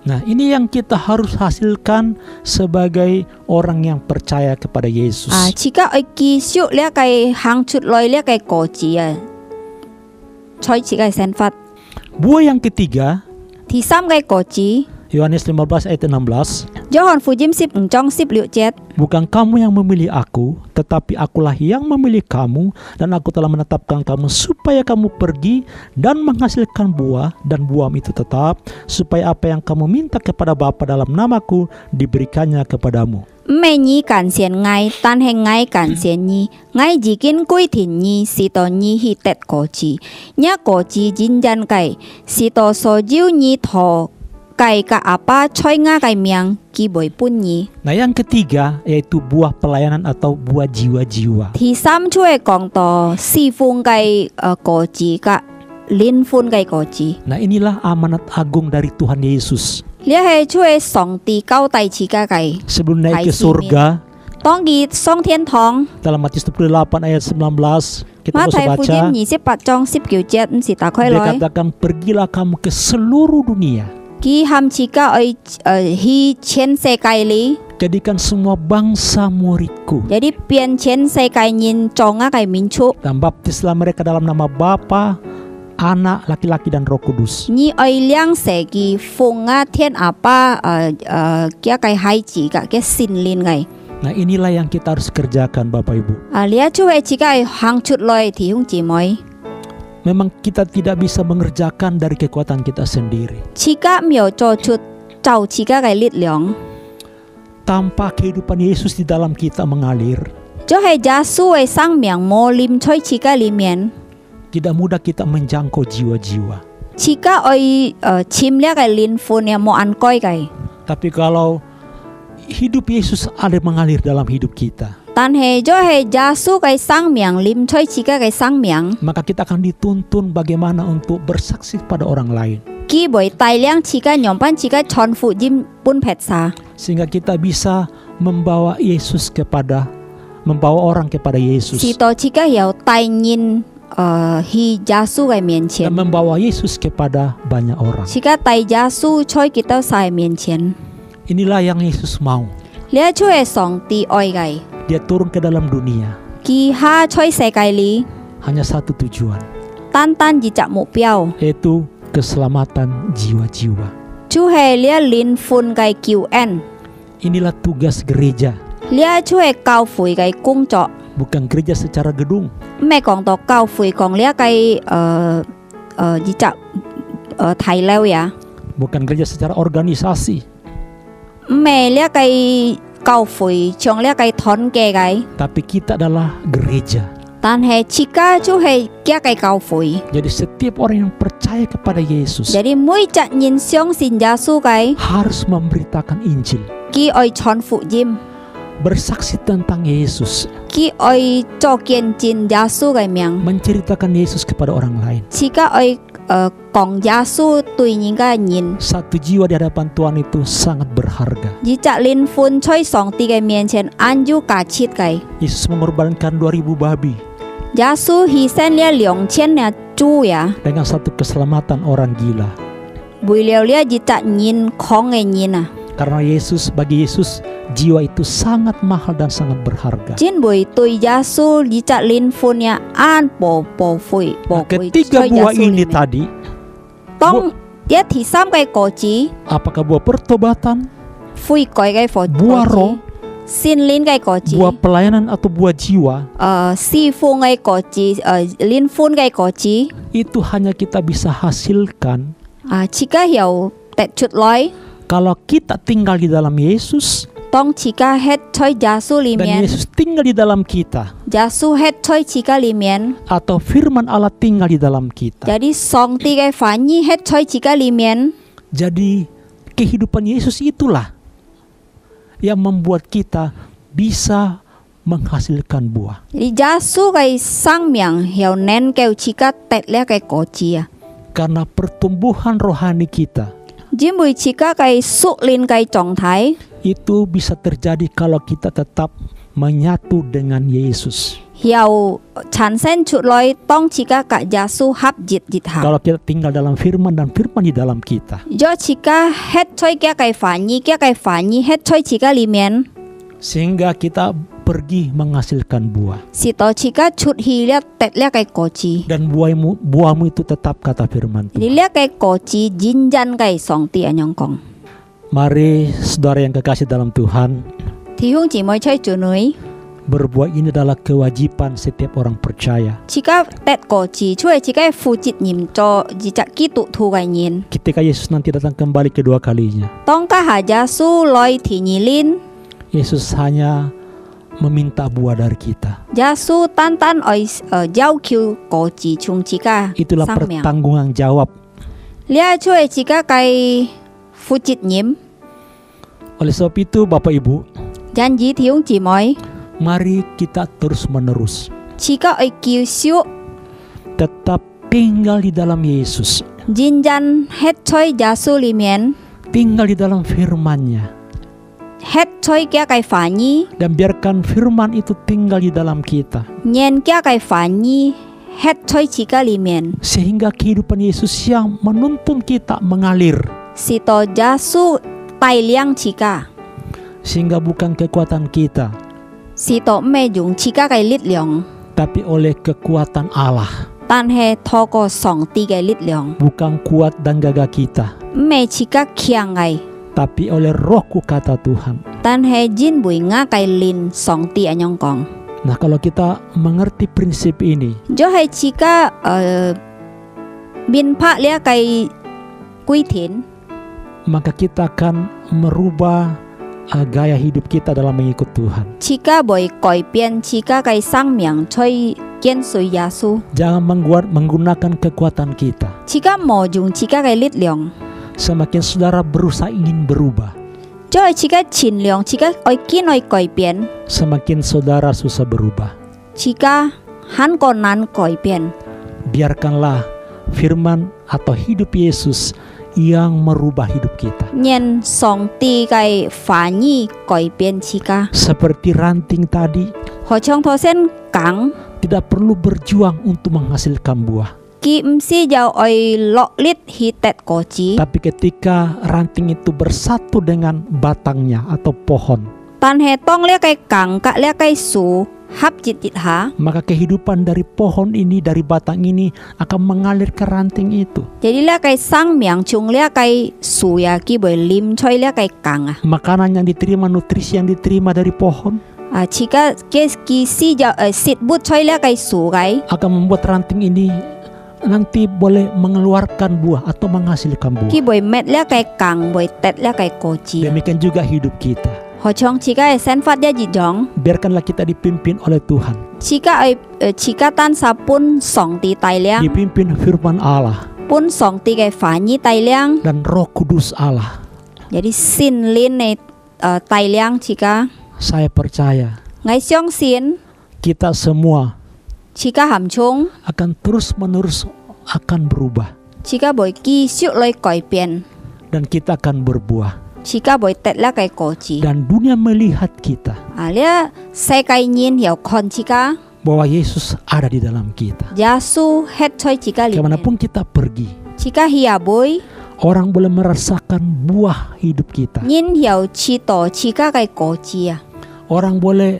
Nah, ini yang kita harus hasilkan sebagai orang yang percaya kepada Yesus. Chika ki siu lia kai hang chut loi lia kai koci ya. Choi chika sen fat. Buah yang ketiga, thì sam kai koci. Yohanes 15 ayat 16. Johon fujim sip engcong sip liu jet. Bukan kamu yang memilih aku, tetapi akulah yang memilih kamu, dan aku telah menetapkan kamu supaya kamu pergi dan menghasilkan buah, dan buahmu itu tetap, supaya apa yang kamu minta kepada Bapa dalam namaku diberikannya kepadamu. Mẹ nhi cản xiên ngay, tan hình ngay cản xiên nhi, ngay chỉ kiến quy thìn nhi, si to nhi hi tết cổ chi, nhá cổ chi jin jan kai, si to so jiu nhi thọ, kai ka apa choi nga kai miang, ki boy pun nhi. Nah, yang ketiga yaitu buah pelayanan atau buah jiwa-jiwa. Thì sam chue kong to si fung kai cổ chi ka lin fun kai cổ chi. Nah, inilah amanat agung dari Tuhan Yesus. Lia he chue song ti kau tai chi ka kai. Sebelum naik ke surga, tong gi song thiên thong. Dalam Matius 28 ayat 19 kita bisa baca, dikatakan pergilah kamu ke seluruh dunia. Ki ham chika oi hi chen se kai li. Jadikan semua bangsa muridku. Jadi pian chen se kai nyin chonga kai minchu. Dan baptislah mereka dalam nama Bapa, Anak, laki-laki dan Roh Kudus. Ni oi liang se ki funga thiên apa kia kai hai chi ka ke sin lin ngai. Nah, inilah yang kita harus kerjakan Bapak Ibu. Lia chu e chi kai hang chut loi thi hung chi moi. Memang kita tidak bisa mengerjakan dari kekuatan kita sendiri. Chika mio cho chut chau chika kai lit leong. Tanpa kehidupan Yesus di dalam kita mengalir, cho he jasu e sang miang mo lim choi chika limien. Tidak mudah kita menjangkau jiwa-jiwa. Chika oi chim lia kai lin fun ya mo an koi kai. Tapi kalau hidup Yesus ada mengalir dalam hidup kita, tan he jo he jasu kai sang miang lim choi chika kai sang miang, maka kita akan dituntun bagaimana untuk bersaksi pada orang lain. Ki boy tai liang chika nyompan chika chon fu jim pun pet sa. Sehingga kita bisa membawa orang kepada Yesus. Si to chika hiao tai nyin hi jasu kai mien chen. Dan membawa Yesus kepada banyak orang. Chika tai jasu choi kita sai mien chen. Inilah yang Yesus mau. Lia chu e song ti oi kai. Dia turun ke dalam dunia. Ki ha choi se kai li. Hanya satu tujuan. Tan tan ji cak mu piao. Yaitu keselamatan jiwa-jiwa. Chu he lia lin fun kai QN. Inilah tugas gereja. Lia chu e kau fui kai kung cok. Bukan gereja secara gedung. Mẹ kong to kau fui kong lia kai ji cak thai leo ya. Bukan gereja secara organisasi. Mẹ lia kai kau fui chong lia kai thon ke kai. Tapi kita adalah gereja. 但係自家就係加嘅教會。 Jadi setiap orang yang percaya kepada Yesus Jadi每隻人相信耶穌嘅， harus memberitakan Injil, 佢愛傳福音， bersaksi tentang Yesus, 佢愛做見證耶穌嘅名， menceritakan Yesus kepada orang lain. 自家愛講耶穌對人嘅人。 Satu jiwa di hadapan Tuhan itu sangat berharga. 一隻靈魂在上帝嘅面前按有價值嘅。 Yesus mengorbankan 2000 babi 耶穌犧牲了2000隻豬呀， dengan satu keselamatan orang gila. 為了了一隻人狂嘅人啊！ Karena bagi Yesus jiwa itu sangat mahal dan sangat berharga. 因為對耶穌一隻靈魂呀按寶貴。 Ketiga buah ini tadi, 當一第三個果子， apakah buah pertobatan, 悔改嘅果 buah 子 roh,， 聖靈嘅果子， buah pelayanan atau buah jiwa, 侍奉嘅果子，靈魂嘅果子， itu hanya kita bisa hasilkan 自家又滴出來。 kalau kita tinggal di dalam Yesus 當自家喺在耶穌裡 dan 面， Yesus tinggal di dalam kita, 耶穌喺在自家裡面， atau firman Allah tinggal di dalam kita. jadi 上帝嘅話語喺在自家裡面。 Jadi kehidupan Yesus itulah yang membuat kita bisa menghasilkan buah. 耶穌嘅生命又能夠自家滴了嘅果子啊！ Karena pertumbuhan rohani kita 因為自家嘅屬靈嘅狀態， itu bisa terjadi kalau kita tetap menyatu dengan Yesus. 又產生出來，當自家嘅耶穌合一一下。 Kalau kita tinggal dalam firman dan firman di dalam kita, 若自家喺在嘅話語喺在自家裡面， sehingga kita pergi menghasilkan buah. 是到自家出去了滴了嘅果子。 Dan buahmu itu tetap kata firman 你 Tuhan. 呢嘅果子認真嘅上帝咁樣講。 Mari saudara yang kekasih dalam Tuhan, 弟兄姊妹在主內， berbuah ini adalah kewajiban setiap orang percaya. 自家滴果子，出嚟自家負責任做一隻基督徒嘅人。 Ketika Yesus nanti datang kembali kedua kalinya, 當家下耶穌來第二年， Yesus hanya meminta buah dari kita. 耶穌單單愛要求果子從自家 Itulah 生命。 pertanggungan jawab. 你係出嚟自家嘅負責任。 Oleh sebab itu Bapak Ibu, 因而弟兄姊妹， mari kita terus menerus 自家愛繼續 tetap tinggal di dalam Yesus, 認真喺在耶穌裡面， tinggal di dalam firman-Nya, 喺在嘅話語， dan biarkan firman itu tinggal di dalam kita, 念嘅話語喺在自家裡面， sehingga kehidupan Yesus yang menuntun kita mengalir, 是到耶穌帶領自家， sehingga bukan kekuatan kita, 是到唔係用自家嘅力量， tapi oleh kekuatan Allah, 但係透過上帝嘅力量， bukan kuat dan gagah kita, 唔係自家強嘅， tapi oleh Rohku kata Tuhan. 但係因為我嘅靈上帝咁樣講， Nah, kalau kita mengerti prinsip ini, 就係自家明白了嘅規定， maka kita akan merubah gaya hidup kita dalam mengikut Tuhan. 自家會改變自家嘅生命，去跟隨耶穌。 Jangan menggunakan kekuatan kita. 自家冇用自家嘅力量， Semakin saudara berusaha ingin berubah, 就係自家盡量，自家愛見愛改變， semakin saudara susah berubah. 自家很困難改變。 Biarkanlah firman atau hidup Yesus yang merubah hidup kita. 讓上帝嘅話語改變自家。 Seperti ranting tadi, 好像頭先講， tidak perlu berjuang untuk menghasilkan buah. 佢唔是要愛落力去摘果子， Tapi ketika ranting itu bersatu dengan batangnya atau pohon, 但係當呢個講甲呢個樹合一一下， maka kehidupan dari pohon ini, dari batang ini akan mengalir ke ranting itu. jadi 呢個生命從呢個樹呀，佢會淋出呢個講啊。 Makanan yang diterima, nutrisi yang diterima dari pohon 自家嘅是就食物出呢個樹嘅， akan membuat ranting ini nanti boleh mengeluarkan buah atau menghasilkan buah. 佢會滅呢個講，會摘呢個果子。 Demikian juga hidup kita. 好像自家嘅生活一樣， Biarkanlah kita dipimpin oleh Tuhan. jika tansa pun song ti tailang dipimpin firman Allah pun song ti kai fanyi tailang. dan Roh Kudus Allah. Jadi sin lin ne tailang jika Saya percaya ngai siong sin kita semua jika ham chung akan terus-menerus akan berubah jika boy ki siu loi koi pian dan kita akan berbuah jika boy tet la kai ko ji dan dunia melihat kita alia sai kai nyin hiao kon jika bahwa Yesus ada di dalam kita. Yasu het choi jika li Kemanapun kita pergi, jika hia boy orang boleh merasakan buah hidup kita. nyin hiao chi to jika kai ko ji ya Orang boleh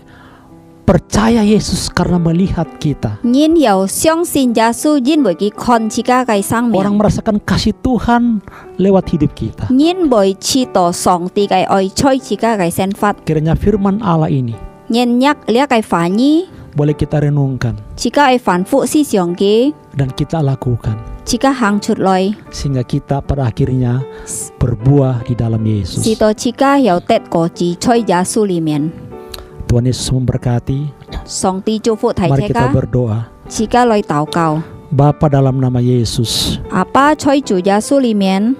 percaya Yesus karena melihat kita. nyin hiao siong sin Yasu jin boy ki kon jika kai sang Orang miang merasakan kasih Tuhan lewat hidup kita. nyin boy chi to song ti kai oi choi jika kai sen fat Kiranya firman Allah ini nyin nyak lia kai fanyi boleh kita renungkan jika ai fan fu si siong ki dan kita lakukan jika hang chut loi sehingga kita pada akhirnya berbuah di dalam Yesus. si to jika hiao tet ko ji choi Yasu li mian Tuhan Yesus memberkati. song ti chu fu thai Mari kita jika berdoa. jika loi tau kau Bapa dalam nama Yesus, apa choi chu Yasu li mian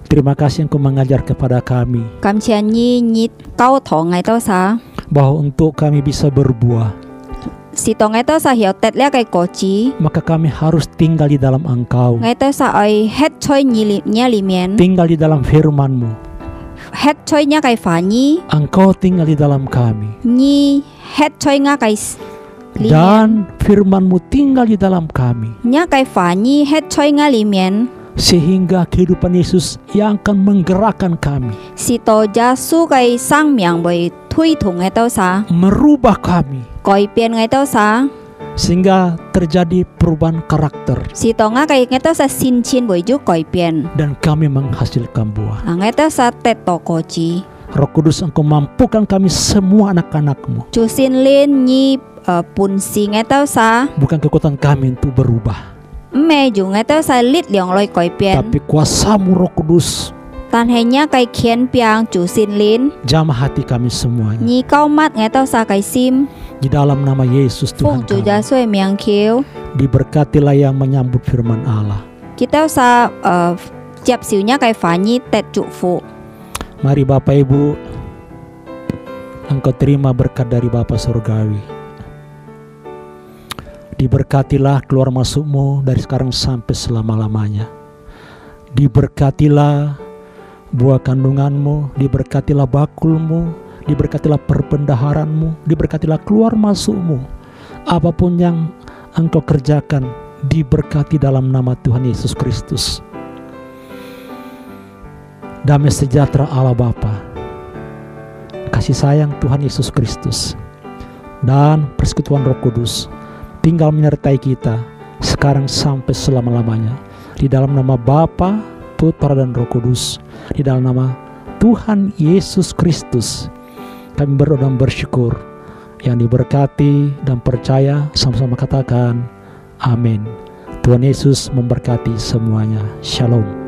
terima kasih Engkau mengajar kepada kami kam chian nyi nyi kau tho ngai to sa bahwa untuk kami bisa berbuah si to ngai to sa hiao tet lia kai ko ji maka kami harus tinggal di dalam Engkau, ngai to sa oi het choi nyi li mian tinggal di dalam firman-Mu. het choi nya kai fa nyi Engkau tinggal di dalam kami nyi het choi nga kai li mian dan firman-Mu tinggal di dalam kami nya kai fa nyi het choi nga li mian sehingga kehidupan Yesus yang akan menggerakkan kami, si to Yasu kai sang miang boy thui thung ngai to sa merubah kami koi pian ngai to sa sehingga terjadi perubahan karakter si to nga kai ngai to sa sin chin boy ju koi pian dan kami menghasilkan buah. ngai to sa tet to ko ji Roh Kudus, Engkau mampukan kami semua anak-anak-Mu. chu sin lin nyi pun si ngai to sa Bukan kekuatan kami untuk berubah, me ju ngai to sa lit liang loi koi pian tapi kuasa-Mu Roh Kudus tan he nya kai kien piang chu sin lin jamah hati kami semuanya. nyi kau mat ngai to sa kai sim Di dalam nama Yesus phung Tuhan chu kami, Yasu miang kieu diberkatilah yang menyambut firman Allah. kita sa chiap siu nya kai fa nyi tet chu fu Mari Bapak Ibu, Engkau terima berkat dari Bapa Surgawi. Diberkatilah keluar masukmu dari sekarang sampai selama-lamanya. Diberkatilah buah kandunganmu, diberkatilah bakulmu, diberkatilah perbendaharanmu, diberkatilah keluar masukmu. Apapun yang engkau kerjakan, diberkati dalam nama Tuhan Yesus Kristus. Damai sejahtera Allah Bapa, kasih sayang Tuhan Yesus Kristus, dan persekutuan Roh Kudus tinggal menyertai kita sekarang sampai selama-lamanya. Di dalam nama Bapa, Putra dan Roh Kudus, di dalam nama Tuhan Yesus Kristus, kami berdoa dan bersyukur. Yang diberkati dan percaya sama-sama katakan amin. Tuhan Yesus memberkati semuanya. Shalom.